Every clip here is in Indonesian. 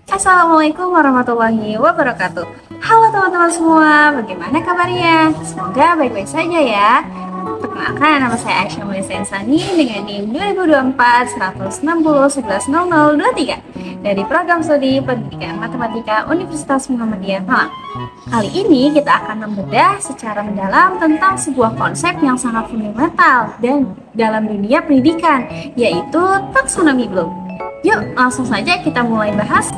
Assalamualaikum warahmatullahi wabarakatuh. Halo teman-teman semua, bagaimana kabarnya? Semoga baik-baik saja ya. Perkenalkan, nama saya Aisyah Mulisa Insani dengan NIM 2024-160-110023 dari Program Studi Pendidikan Matematika Universitas Muhammadiyah Malang. Kali ini kita akan membedah secara mendalam tentang sebuah konsep yang sangat fundamental dan dalam dunia pendidikan, yaitu taksonomi Bloom. Yuk, langsung saja kita mulai bahas.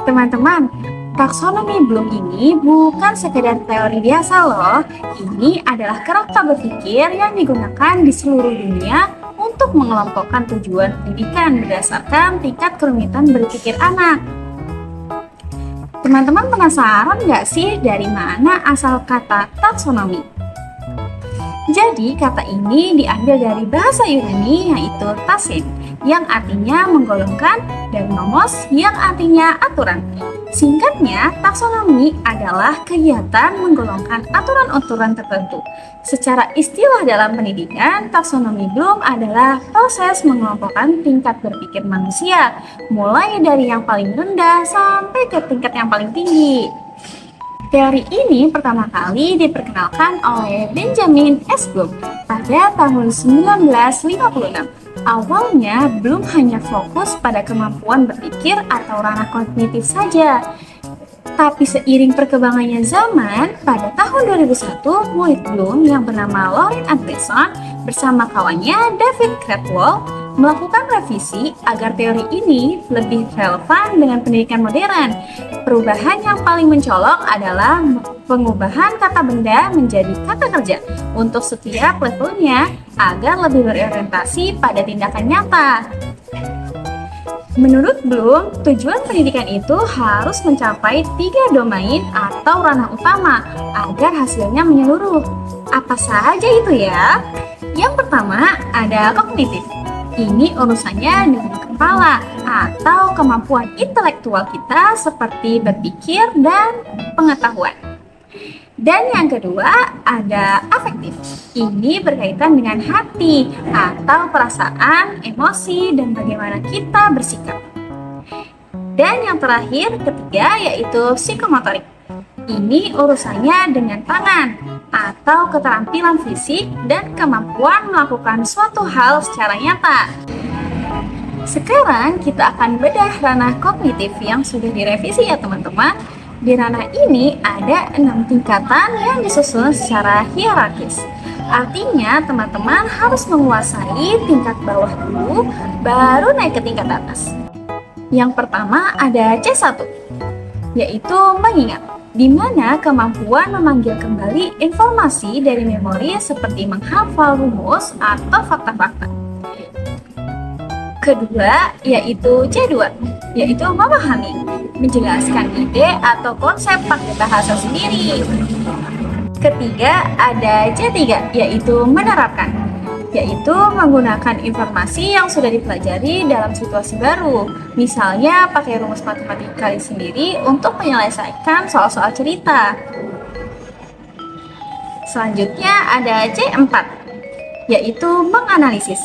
Teman-teman, taksonomi Bloom ini bukan sekedar teori biasa loh. Ini adalah kerangka berpikir yang digunakan di seluruh dunia untuk mengelompokkan tujuan pendidikan berdasarkan tingkat kerumitan berpikir anak. Teman-teman penasaran nggak sih dari mana asal kata taksonomi? Jadi kata ini diambil dari bahasa Yunani yaitu tasin, yang artinya menggolongkan, dan nomos yang artinya aturan. Singkatnya, taksonomi adalah kegiatan menggolongkan aturan-aturan tertentu. Secara istilah dalam pendidikan, taksonomi Bloom adalah proses mengelompokkan tingkat berpikir manusia, mulai dari yang paling rendah sampai ke tingkat yang paling tinggi. Teori ini pertama kali diperkenalkan oleh Benjamin S. Bloom pada tahun 1956. Awalnya, Bloom hanya fokus pada kemampuan berpikir atau ranah kognitif saja. Tapi seiring perkembangannya zaman, pada tahun 2001, murid Bloom yang bernama Lauren Andreson bersama kawannya David Cradwell melakukan revisi agar teori ini lebih relevan dengan pendidikan modern. Perubahan yang paling mencolok adalah pengubahan kata benda menjadi kata kerja untuk setiap levelnya agar lebih berorientasi pada tindakan nyata. Menurut Bloom, tujuan pendidikan itu harus mencapai 3 domain atau ranah utama agar hasilnya menyeluruh. Apa saja itu ya? Yang pertama ada kognitif. Ini urusannya dengan kepala atau kemampuan intelektual kita seperti berpikir dan pengetahuan. Dan yang kedua ada afektif. Ini berkaitan dengan hati atau perasaan, emosi, dan bagaimana kita bersikap. Dan yang terakhir, ketiga, yaitu psikomotorik. Ini urusannya dengan tangan atau keterampilan fisik dan kemampuan melakukan suatu hal secara nyata. Sekarang kita akan bedah ranah kognitif yang sudah direvisi ya teman-teman. Di ranah ini ada 6 tingkatan yang disusun secara hierarkis. Artinya teman-teman harus menguasai tingkat bawah dulu, baru naik ke tingkat atas. Yang pertama ada C1, yaitu mengingat, di mana kemampuan memanggil kembali informasi dari memori seperti menghafal rumus atau fakta-fakta. Kedua, yaitu C2, yaitu memahami, menjelaskan ide atau konsep pakai bahasa sendiri. Ketiga, ada C3, yaitu menerapkan, yaitu menggunakan informasi yang sudah dipelajari dalam situasi baru. Misalnya pakai rumus matematika sendiri untuk menyelesaikan soal-soal cerita. Selanjutnya ada C4, yaitu menganalisis,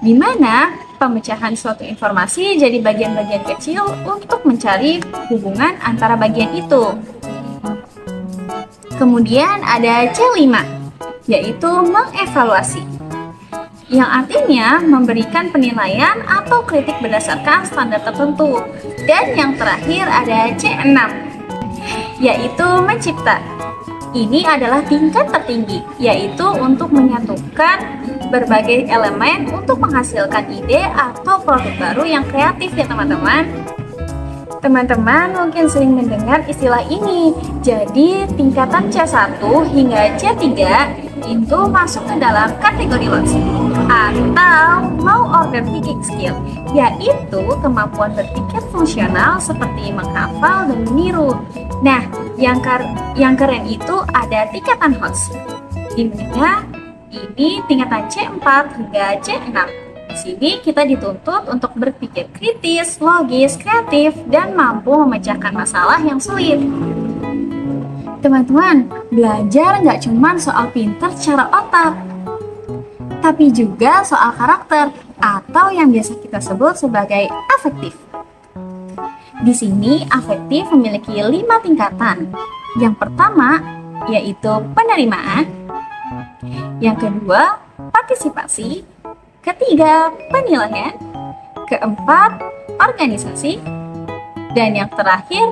di mana pemecahan suatu informasi jadi bagian-bagian kecil untuk mencari hubungan antara bagian itu. Kemudian ada C5, yaitu mengevaluasi, yang artinya memberikan penilaian atau kritik berdasarkan standar tertentu. Dan yang terakhir ada C6, yaitu mencipta. Ini adalah tingkat tertinggi, yaitu untuk menyatukan berbagai elemen untuk menghasilkan ide atau produk baru yang kreatif ya teman-teman. Teman-teman mungkin sering mendengar istilah ini. Jadi tingkatan C1 hingga C3 itu masuk ke dalam kategori LOTS atau Low Order Thinking Skill, yaitu kemampuan berpikir fungsional seperti menghafal dan meniru. Nah, yang keren itu ada tingkatan HOTS, di mana ini tingkatan C4 hingga C6. Di sini kita dituntut untuk berpikir kritis, logis, kreatif, dan mampu memecahkan masalah yang sulit. Teman-teman, belajar nggak cuma soal pintar secara otak, tapi juga soal karakter atau yang biasa kita sebut sebagai afektif. Di sini afektif memiliki 5 tingkatan. Yang pertama yaitu penerimaan, yang kedua partisipasi, ketiga penilaian, keempat organisasi, dan yang terakhir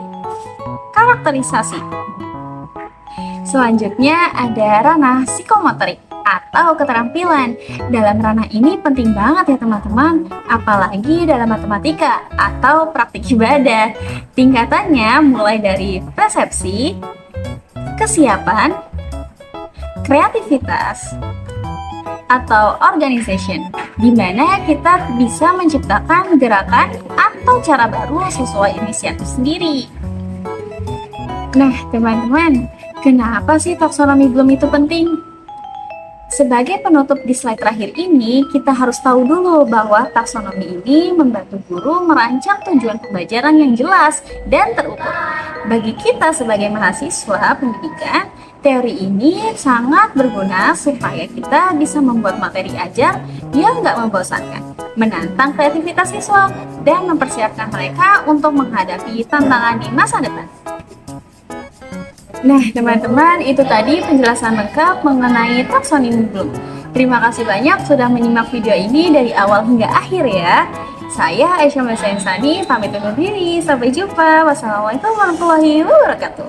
karakterisasi. Selanjutnya ada ranah psikomotorik atau keterampilan. Dalam ranah ini penting banget ya teman-teman, apalagi dalam matematika atau praktik ibadah. Tingkatannya mulai dari persepsi, kesiapan, kreativitas, atau organization, di mana kita bisa menciptakan gerakan atau cara baru sesuai inisiatif sendiri. Nah, teman-teman, kenapa sih taksonomi Bloom itu penting? Sebagai penutup di slide terakhir ini, kita harus tahu dulu bahwa taksonomi ini membantu guru merancang tujuan pembelajaran yang jelas dan terukur. Bagi kita sebagai mahasiswa pendidikan, teori ini sangat berguna supaya kita bisa membuat materi ajar yang nggak membosankan, menantang kreativitas siswa, dan mempersiapkan mereka untuk menghadapi tantangan di masa depan. Nah, teman-teman, itu tadi penjelasan lengkap mengenai taksonomi Bloom. Terima kasih banyak sudah menyimak video ini dari awal hingga akhir ya. Saya Aisyah Masayensani, pamit undur diri. Sampai jumpa. Wassalamualaikum warahmatullahi wabarakatuh.